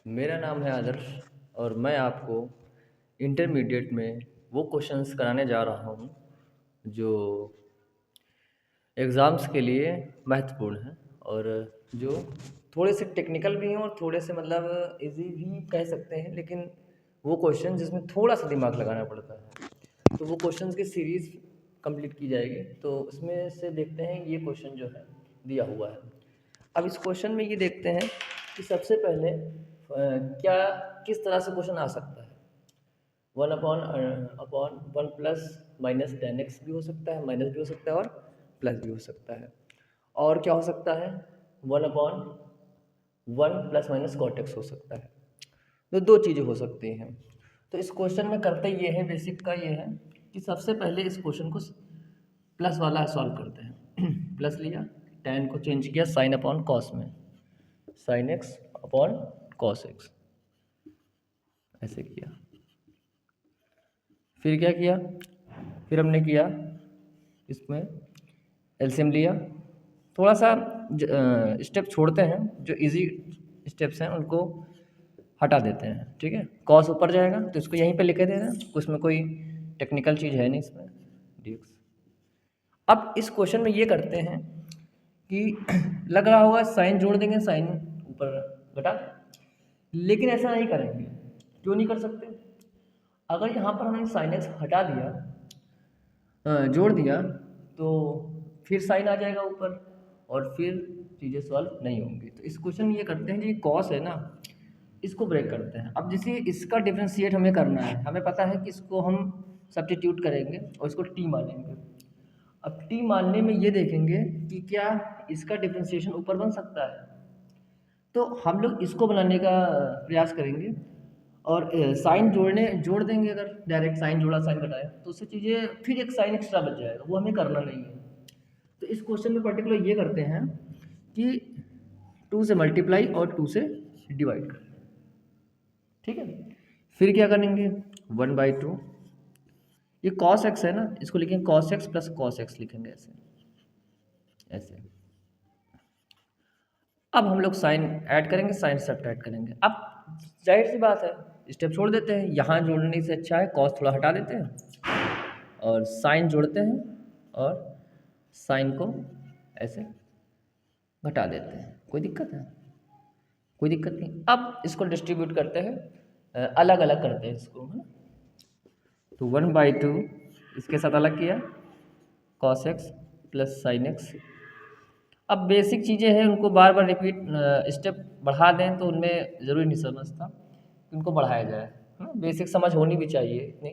मेरा नाम है आदर्श और मैं आपको इंटरमीडिएट में वो क्वेश्चंस कराने जा रहा हूँ जो एग्ज़ाम्स के लिए महत्वपूर्ण हैं और जो थोड़े से टेक्निकल भी हैं और थोड़े से मतलब इजी भी कह सकते हैं, लेकिन वो क्वेश्चन जिसमें थोड़ा सा दिमाग लगाना पड़ता है। तो वो क्वेश्चंस की सीरीज़ कंप्लीट की जाएगी। तो उसमें से देखते हैं ये क्वेश्चन जो है दिया हुआ है। अब इस क्वेश्चन में ये देखते हैं कि सबसे पहले क्या किस तरह से क्वेश्चन आ सकता है। One upon upon one plus minus ten x भी हो सकता है, माइनस भी हो सकता है और प्लस भी हो सकता है। और क्या हो सकता है, one upon one plus minus cot X हो सकता है। तो दो चीज़ें हो सकती हैं। तो इस क्वेश्चन में करते ये है, बेसिक का ये है कि सबसे पहले इस क्वेश्चन को प्लस वाला सॉल्व करते हैं। प्लस लिया, टेन को चेंज किया साइन अपॉन कॉस में, sine x upon cos x, ऐसे किया। फिर क्या किया, फिर हमने किया इसमें एलसीएम लिया। थोड़ा सा स्टेप छोड़ते हैं, जो इजी स्टेप्स हैं उनको हटा देते हैं, ठीक है। कॉस ऊपर जाएगा तो इसको यहीं पे लिखे दे रहे हैं, उसमें कोई टेक्निकल चीज़ है नहीं इसमें, डीएक्स। अब इस क्वेश्चन में ये करते हैं कि लग रहा होगा साइन जोड़ देंगे, साइन ऊपर घटा, लेकिन ऐसा नहीं करेंगे। क्यों नहीं कर सकते? अगर यहाँ पर हमने साइन एक्स हटा दिया, जोड़ दिया, तो फिर साइन आ जाएगा ऊपर और फिर चीज़ें सॉल्व नहीं होंगी। तो इस क्वेश्चन में ये करते हैं, जो कॉस है ना, इसको ब्रेक करते हैं। अब जैसे इसका डिफ्रेंशिएट हमें करना है, हमें पता है कि इसको हम सब्स्टिट्यूट करेंगे और इसको टी मानेंगे। अब टी मानने में ये देखेंगे कि क्या इसका डिफ्रेंशिएशन ऊपर बन सकता है। तो हम लोग इसको बनाने का प्रयास करेंगे और साइन जोड़ देंगे। अगर डायरेक्ट साइन जोड़ा साइन घटाया तो उससे चीज़ें फिर एक साइन एक्स्ट्रा बच जाएगा, वो हमें करना नहीं है। तो इस क्वेश्चन में पर्टिकुलर ये करते हैं कि टू से मल्टीप्लाई और टू से डिवाइड करते हैं, ठीक है। फिर क्या करेंगे, वन बाई टू, ये कॉस एक्स है ना, इसको लिखेंगे cos x plus cos x लिखेंगे, ऐसे ऐसे। अब हम लोग साइन ऐड करेंगे, साइन सब्ट्रैक्ट करेंगे। अब जाहिर सी बात है, स्टेप छोड़ देते हैं, यहाँ जोड़ने से अच्छा है कॉस थोड़ा हटा देते हैं और साइन जोड़ते हैं और साइन को ऐसे घटा देते हैं। कोई दिक्कत है? कोई दिक्कत नहीं। अब इसको डिस्ट्रीब्यूट करते हैं, अलग अलग करते हैं इसको, है ना। तो वन बाई टू इसके साथ अलग किया, cos x plus sine x. अब बेसिक चीज़ें हैं, उनको बार बार रिपीट, स्टेप बढ़ा दें तो उनमें ज़रूरी नहीं समझता कि उनको बढ़ाया जाए, है ना। बेसिक समझ होनी भी चाहिए इतनी,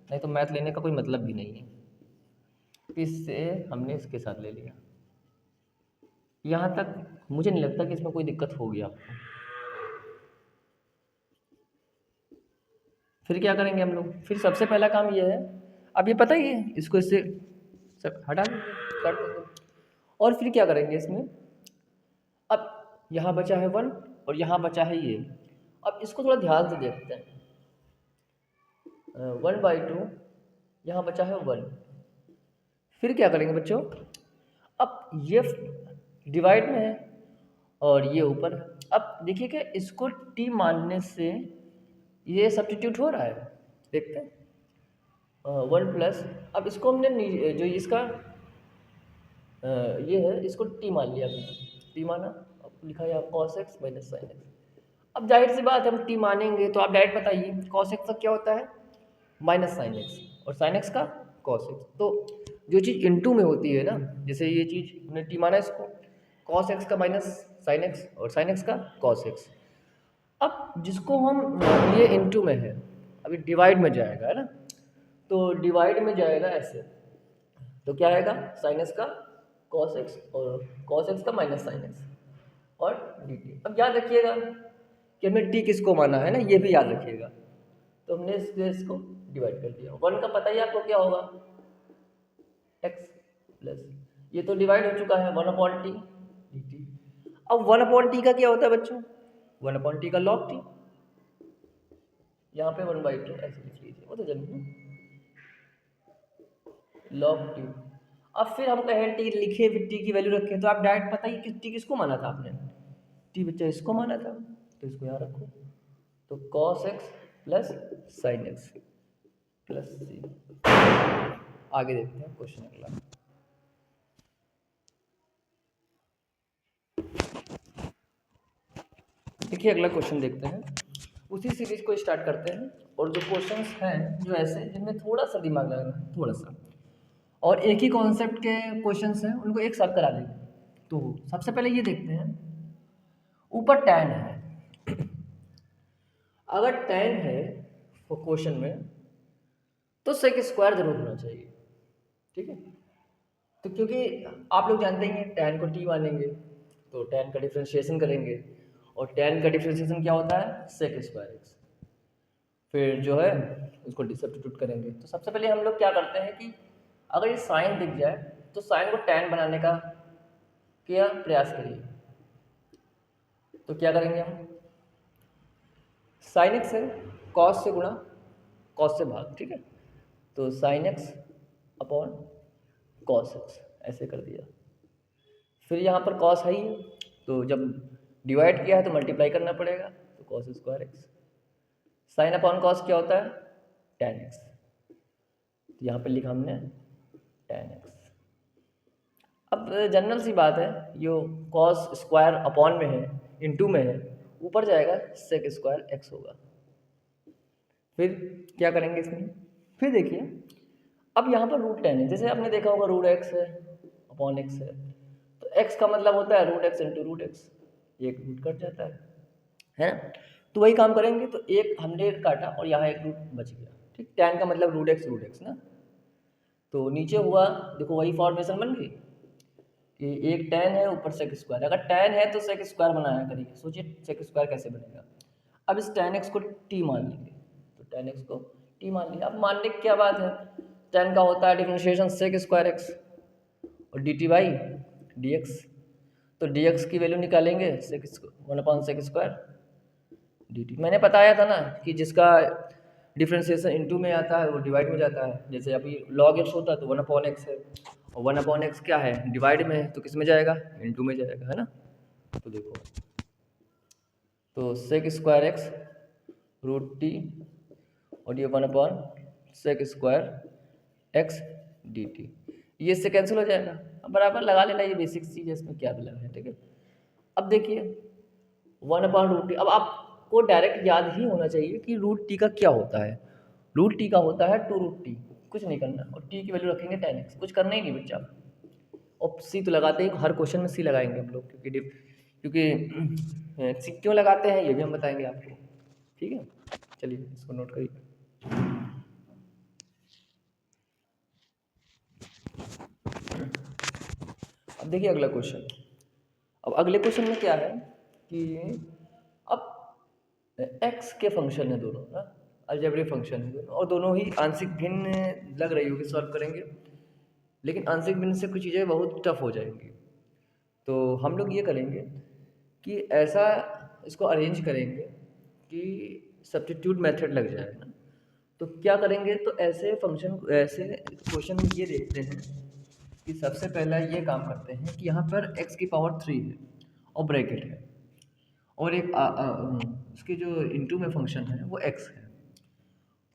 नहीं तो मैथ लेने का कोई मतलब भी नहीं है। इससे हमने इसके साथ ले लिया। यहाँ तक मुझे नहीं लगता कि इसमें कोई दिक्कत होगी आपको। फिर क्या करेंगे हम लोग, फिर सबसे पहला काम ये है, अब ये पता ही है, इसको इससे सब हटा देंगे, काट देंगे। और फिर क्या करेंगे इसमें, अब यहाँ बचा है वन और यहाँ बचा है ये। अब इसको थोड़ा ध्यान से देखते हैं, वन बाई टू, यहाँ बचा है वन। फिर क्या करेंगे बच्चों, अब ये डिवाइड में है और ये ऊपर है। अब देखिए कि इसको टी मानने से ये सब्स्टिट्यूट हो रहा है, देखते हैं। वन प्लस, अब इसको हमने जो इसका ये है, इसको टी मान लिया हमने, टी माना, अब लिखा है cos x minus sine x. अब जाहिर सी बात है, हम टी मानेंगे तो आप डायरेक्ट बताइए कॉस एक्स का क्या होता है, माइनस साइन एक्स, और साइन एक्स का कॉस एक्स। तो जो चीज़ इनटू में होती है ना, जैसे ये चीज़ हमने टी माना, इसको कॉस एक्स का माइनस साइन एक्स और साइन एक्स का कॉस एक्स। अब जिसको हम, ये इनटू में है, अभी डिवाइड में जाएगा, है ना, तो डिवाइड में जाएगा ऐसे, तो क्या आएगा, साइन एक्स का कॉस एक्स और कॉस एक्स का माइनस साइन एक्स और डी टी। अब याद रखिएगा कि हमने टी किसको माना है ना, ये भी याद रखिएगा। तो हमने इसको डिवाइड कर दिया, वन का पता ही आपको क्या होगा, एक्स प्लस, ये तो डिवाइड हो चुका है, one upon T D T. अब वन अपॉन टी का क्या होता है बच्चों, वन अपॉन टी का लॉग टी, यहाँ पे वन बाई टू ऐसे लिख लीजिए, वो तो जल्दी लॉग टी। अब फिर हम कहें टी लिखे, फिर टी की वैल्यू रखें, तो आप डायरेक्ट पता ही कि टी किसको माना था आपने, टी बच्चा इसको माना था, तो इसको यहाँ रखो, तो cos x plus sine x plus C. आगे देखते हैं क्वेश्चन अगला। देखिए अगला क्वेश्चन देखते हैं, उसी सीरीज को स्टार्ट करते हैं। और जो क्वेश्चंस हैं जो ऐसे जिनमें थोड़ा सा दिमाग लगाना है, थोड़ा सा, और एक ही कॉन्सेप्ट के क्वेश्चंस हैं उनको एक साथ करा देंगे। तो सबसे पहले ये देखते हैं, ऊपर tan है, अगर tan है क्वेश्चन में तो sec स्क्वायर जरूर होना चाहिए, ठीक है। तो क्योंकि आप लोग जानते ही हैं tan को t मानेंगे तो tan का डिफ्रेंशिएशन करेंगे, और tan का डिफ्रेंशिएशन क्या होता है, sec स्क्वायर x। फिर जो है उसको सब्स्टिट्यूट करेंगे। तो सबसे पहले हम लोग क्या करते हैं कि अगर ये साइन दिख जाए तो साइन को tan बनाने का क्या प्रयास करिए। तो क्या करेंगे हम, साइन एक्स है, कॉस से गुणा, कॉस से भाग, ठीक है। तो sine x upon cos x ऐसे कर दिया। फिर यहाँ पर कॉस है ही, तो जब डिवाइड किया है तो मल्टीप्लाई करना पड़ेगा, तो cos square x. Sine upon cos क्या होता है, tan एक्स। तो यहाँ पर लिखा हमने tan एक्स। अब जनरल सी बात है, यो कॉस स्क्वायर अपॉन में है, इनटू में है, ऊपर जाएगा सेक स्क्वायर एक्स होगा। फिर क्या करेंगे इसमें, फिर देखिए अब यहाँ पर रूट टेन है, जैसे आपने देखा होगा रूट एक्स है अपॉन एक्स है, तो एक्स का मतलब होता है root X into root X, एक रूट कट जाता है ना। तो वही काम करेंगे, तो एक हमने काटा और यहाँ एक रूट बच गया, ठीक। टेन का मतलब रूट एक्स ना, तो नीचे हुआ देखो वही फॉर्मेशन बन गई कि एक tan है ऊपर सेक स्क्वायर। अगर tan है तो सेक स्क्वायर बनाया करिए, सोचिए सेक स्क्वायर कैसे बनेगा। अब इस tan x को t मान लेंगे, तो tan x को t मान लिया। अब मानने की क्या बात है, tan का होता है डिफरेंशिएशन सेक स्क्वायर x और dt बाई dx। तो dx की वैल्यू निकालेंगे सेक 1/सेक स्क्वायर dt। मैंने बताया था ना कि जिसका डिफरेंशिएशन इनटू में आता है वो डिवाइड में जाता है। जैसे अभी log x होता है तो 1/x है, और 1/x क्या है, डिवाइड में है, तो किस में जाएगा, इनटू में जाएगा, है ना। तो देखो, तो sec square X root T और ये 1/सेक स्क्वायर एक्स डी टी, ये इससे कैंसिल हो जाएगा। अब बराबर लगा लेना, ये बेसिक चीज़ है, इसमें क्या भी लगा है, ठीक है। अब देखिए 1/√t, अब आपको डायरेक्ट याद ही होना चाहिए कि रूट टी का क्या होता है। रूट टी का होता है 2√t, कुछ नहीं करना, और टी की वैल्यू रखेंगे tan x, कुछ करना ही नहीं बच्चा। और सी तो लगाते ही, हर क्वेश्चन में सी लगाएंगे हम लोग, क्योंकि सी क्यों लगाते हैं ये भी हम बताएंगे आपको, ठीक है। चलिए इसको नोट करिए। अब देखिए अगला क्वेश्चन। अब अगले क्वेश्चन में क्या है कि अब x के फंक्शन है दोनों ना, अलजेब्रिक फंक्शन है दोनों, और दोनों ही आंशिक भिन्न लग रही होगी सॉल्व करेंगे, लेकिन आंशिक भिन्न से कुछ चीज़ें बहुत टफ हो जाएंगी। तो हम लोग ये करेंगे कि ऐसा इसको अरेंज करेंगे कि सब्स्टिट्यूट मेथड लग जाए ना। तो क्या करेंगे, तो ऐसे फंक्शन, ऐसे क्वेश्चन में ये देखते हैं कि सबसे पहला ये काम करते हैं कि यहाँ पर x की पावर 3 है और ब्रैकेट है, और एक इसके जो इनटू में फंक्शन है वो x है।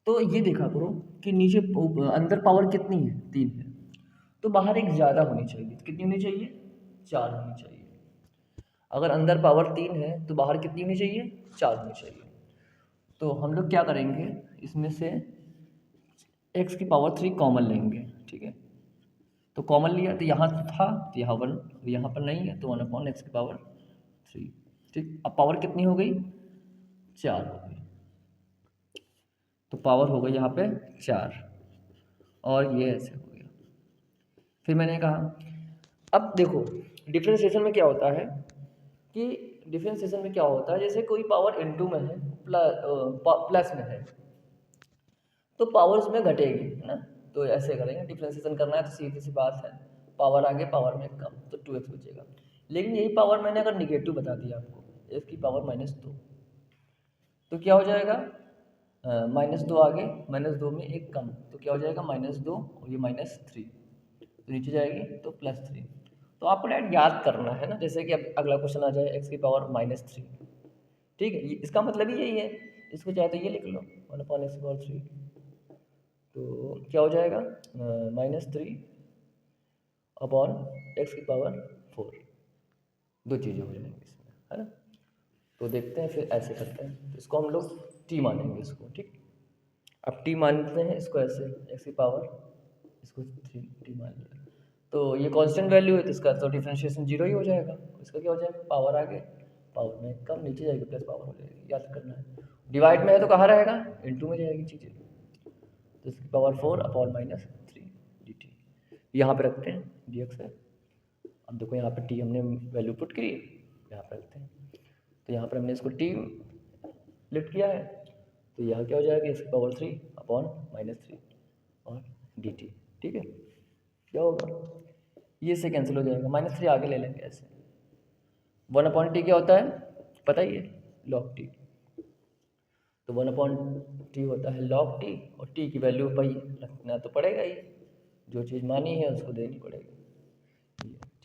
तो ये देखा करो कि नीचे अंदर पावर कितनी है, 3 है, तो बाहर एक ज़्यादा होनी चाहिए। कितनी होनी चाहिए, 4 होनी चाहिए। अगर अंदर पावर 3 है तो बाहर कितनी होनी चाहिए, 4 होनी चाहिए। तो हम लोग क्या करेंगे, इसमें से x की पावर 3 कॉमन लेंगे, ठीक है। तो कॉमन लिया तो यहाँ था तो यहाँ 1, यहाँ पर नहीं है तो 1/x की पावर 3, ठीक। अब पावर कितनी हो गई, 4 हो गई। तो पावर हो गई यहाँ पे 4, और ये ऐसे हो गया। फिर मैंने कहा अब देखो डिफरेंशिएशन में क्या होता है कि डिफरेंशिएशन में क्या होता है, जैसे कोई पावर इनटू में है, प्लस में है, तो पावर उसमें घटेगी, है ना। तो ऐसे करेंगे, डिफरेंशिएशन करना है तो सीधी सी बात है, पावर आगे पावर में कम, तो 2x बचेगा। लेकिन यही पावर मैंने अगर निगेटिव बता दिया आपको, x की पावर -2, तो क्या हो जाएगा, -2 आगे, -2 में एक कम, तो क्या हो जाएगा -2, और ये -3, तो नीचे जाएगी तो +3। तो आपको डायरेक्ट याद करना है ना, जैसे कि अब अगला क्वेश्चन आ जाए x की पावर -3, ठीक है। इसका मतलब ही यही है, इसको चाहे तो ये लिख लो 1/x3, तो क्या हो जाएगा -3/x4। दो चीज़ें हो जाएंगी इसमें, है ना। तो देखते हैं फिर ऐसे करते हैं, तो इसको हम लोग t मानेंगे इसको, ठीक। अब t मानते हैं इसको ऐसे x⁻, इसको 3t मान लिया, तो ये कांस्टेंट वैल्यू है तो इसका तो डिफरेंशिएशन 0 ही हो जाएगा। इसका क्या हो जाएगा, पावर आगे पावर में कम नीचे जाएगी प्लस पावर हो जाएगी, याद करना है। डिवाइड में है तो कहाँ रहेगा, इनटू में जाएगी चीज़ें, तो इसकी पावर 4/-3 dt यहाँ पे रखते हैं, dx है। अब देखो यहाँ पे t हमने वैल्यू पुट करी, यहाँ पे रखते हैं, तो यहाँ पर हमने इसको t लिफ्ट किया है, तो यहाँ क्या हो जाएगा, इसकी पावर 3/-3 और dt, ठीक है। क्या होगा, ये से कैंसिल हो जाएगा, -3 आगे ले लेंगे ऐसे। 1/t क्या होता है पता ही है, log t, तो 1/t होता है log t, और t की वैल्यू भाई रखना तो पड़ेगा ही, जो चीज़ मानी है उसको देनी पड़ेगी,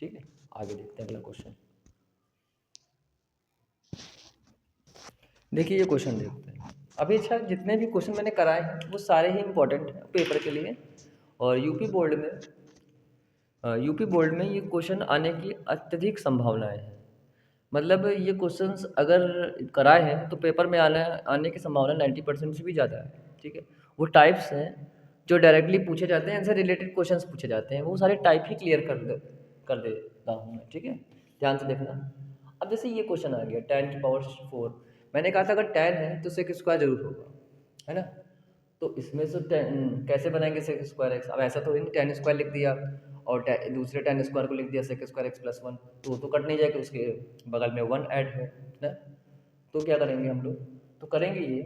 ठीक है। आगे देखते हैं अगला क्वेश्चन। देखिए ये क्वेश्चन देखते हैं। अभी अच्छा, जितने भी क्वेश्चन मैंने कराए हैं वो सारे ही इम्पोर्टेंट हैं पेपर के लिए, और यूपी बोर्ड में ये क्वेश्चन आने की अत्यधिक संभावनाएं हैं। मतलब ये क्वेश्चंस अगर कराए हैं तो पेपर में आने की संभावना 90% से भी ज़्यादा है, ठीक है। वो टाइप्स हैं जो डायरेक्टली पूछे जाते हैं, इनसे रिलेटेड क्वेश्चंस पूछे जाते हैं, वो सारे टाइप ही क्लियर कर देता हूँ मैं, ठीक है। ध्यान से देखना। अब जैसे ये क्वेश्चन आ गया 10⁴, मैंने कहा था अगर 10 है तो sec स्क्वायर जरूर होगा, है ना। तो इसमें से 10 कैसे बनाएंगे sec स्क्वायर x, अब ऐसा तो नहीं 10 स्क्वायर लिख दिया और दूसरे 10 स्क्वायर को लिख दिया sec स्क्वायर x+1, तो कट नहीं जाएगा, उसके बगल में 1 ऐड है ना। तो क्या करेंगे हम लोग, तो करेंगे ये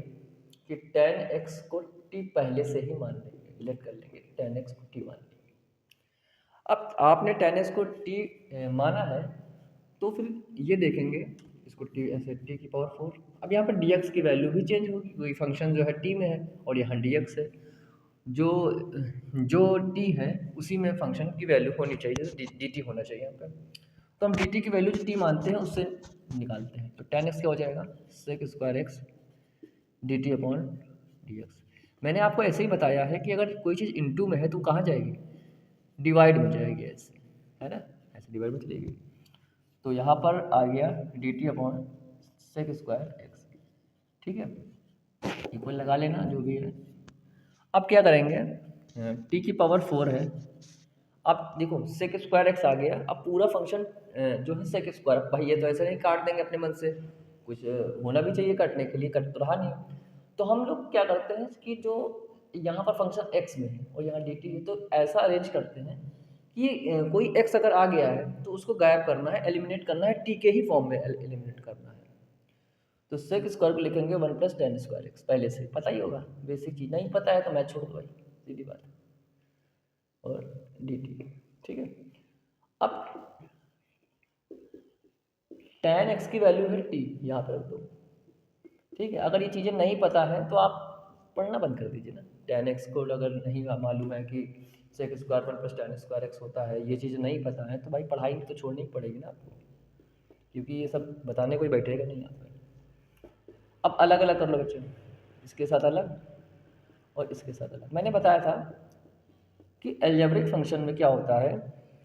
कि 10x को t पहले से ही मान लेंगे, लेट कर लेंगे 10x को t मान लेंगे। अब आपने 10x को t माना है, तो फिर ये देखेंगे इसको t ऐसे t⁴। अब यहाँ पर dx की वैल्यू भी चेंज होगी, क्योंकि फंक्शन जो है t में है और यहाँ dx है, जो जो t है उसी में फंक्शन की वैल्यू होनी चाहिए, जैसे dt होना चाहिए यहाँ पर। तो हम dt की वैल्यू जो t मानते हैं उससे निकालते हैं, तो 10x क्या हो जाएगा, sec स्क्वायर x dt/dx। मैंने आपको ऐसे ही बताया है कि अगर कोई चीज़ इनटू में है तो कहाँ जाएगी, डिवाइड में जाएगी, ऐसे है ना, ऐसे डिवाइड में चलेगी। तो यहाँ पर आ गया dt/sec स्क्वायर x, ठीक है। इक्वल लगा लेना जो भी है। अब क्या करेंगे, t⁴ है, अब देखो sec स्क्वायर x आ गया, अब पूरा फंक्शन जो है sec स्क्वायर, भाई ये तो ऐसे नहीं काट देंगे अपने मन से, कुछ होना भी चाहिए काटने के लिए, कट तो रहा नहीं। तो हम लोग क्या करते हैं कि जो यहाँ पर फंक्शन x में है और यहाँ dt है, तो ऐसा अरेंज करते हैं कि कोई x अगर आ गया है तो उसको गायब करना है, एलिमिनेट करना है, t के ही फॉर्म में एलिमिनेट करना है। तो sec स्क्वायर को लिखेंगे 1+tan स्क्वायर x, पहले से पता ही होगा, बेसिक चीज़। नहीं पता है तो मैं छोड़ दो भाई, सीधी बात, और dt, ठीक है। अब tan x की वैल्यू है t, यहाँ पर रख दो, ठीक है। अगर ये चीज़ें नहीं पता है तो आप पढ़ना बंद कर दीजिए ना। tan x को अगर नहीं मालूम है कि sec square 1+tan square x होता है, ये चीज़ नहीं पता है, तो भाई पढ़ाई तो छोड़नी पड़ेगी ना आपको, क्योंकि ये सब बताने कोई बैठेगा नहीं यहाँ पर। अब अलग अलग कर लो बच्चे, इसके साथ अलग और इसके साथ अलग। मैंने बताया था कि अलजेब्रिक फंक्शन में क्या होता है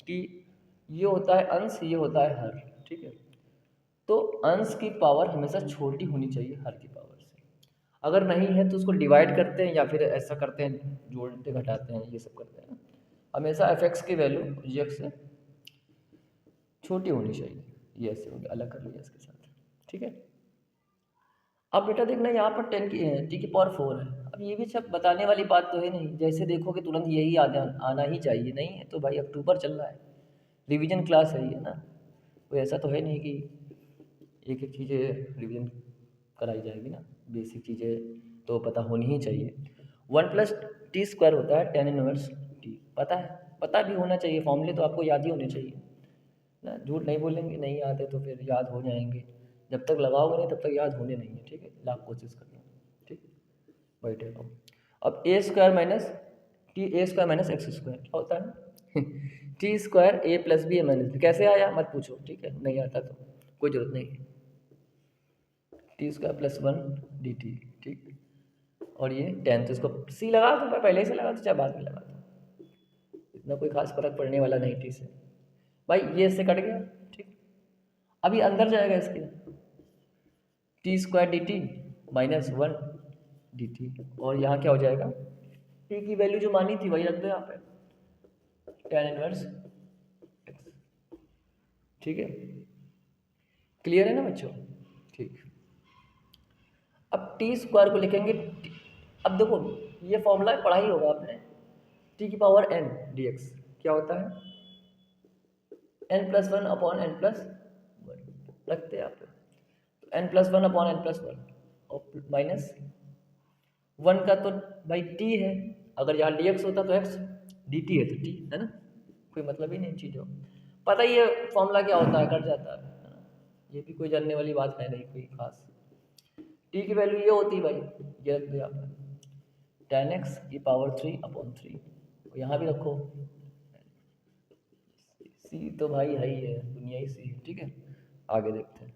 कि ये होता है अंश, ये होता है हर, ठीक है। तो अंश की पावर हमेशा छोटी होनी चाहिए हर की पावर से। अगर नहीं है तो उसको डिवाइड करते हैं या फिर ऐसा करते हैं जोड़ते घटाते हैं, ये सब करते हैं ना। हमेशा f(x) की वैल्यू g(x) से छोटी होनी चाहिए, ये ऐसे हो गया, अलग कर लिया इसके साथ, ठीक है। अब बेटा देखना यहाँ पर 10⁴ है। अब ये भी सब बताने वाली बात तो है नहीं, जैसे देखोगे तुरंत यही आना ही चाहिए, नहीं है तो भाई अक्टूबर चल रहा है, रिवीजन क्लास है ये ना, कोई ऐसा तो है नहीं कि एक एक चीज़ें रिवीजन कराई जाएगी ना, बेसिक चीज़ें तो पता होनी ही चाहिए। 1+t² होता है tan−1t, पता है, पता भी होना चाहिए, फॉर्मूले तो आपको याद ही होने चाहिए ना, झूठ नहीं बोलेंगे, नहीं याद है तो फिर याद हो जाएंगे, जब तक लगाओगे नहीं तब तक याद होने नहीं है, ठीक है। लाख कोशिश करना, ठीक, बैठे रहो। अब a² - x² क्या होता है t² a + b a - b, कैसे आया मत पूछो, ठीक है, नहीं आता तो कोई ज़रूरत नहीं है। t²+1 dt, ठीक। और ये tan, तो इसको c लगा दूँ, मैं पहले से लगा दूँ चाहे बाद में लगा दूँ, इतना कोई खास फर्क पड़ने वाला नहीं t से। भाई ये इससे कट गया, ठीक। अभी अंदर जाएगा इसके t² dt -1 dt, और यहाँ क्या हो जाएगा, t की वैल्यू जो मानी थी वही रख दो यहाँ पे, tan इनवर्स x, ठीक है। क्लियर है ना बच्चों, ठीक। अब t² को लिखेंगे, अब देखो ये फॉर्मूला पढ़ा ही होगा आपने, t⁻n dx क्या होता है, n+1/n+1 रखते हैं आप, तो n+1/n+1 और माइनस 1 का तो भाई t है, अगर यहाँ dx होता तो x, dt है तो t है ना, कोई मतलब ही नहीं चीज़ों, पता ही है फॉर्मूला क्या होता है, कट जाता है ना, ये भी कोई जानने वाली बात है नहीं कोई खास। t की वैल्यू ये होती है भाई, ये रख दो यहाँ पर tan x⁻3/3, यहाँ भी रखो c, तो भाई है ही है, दुनिया ही सी है, ठीक है। आगे देखते हैं।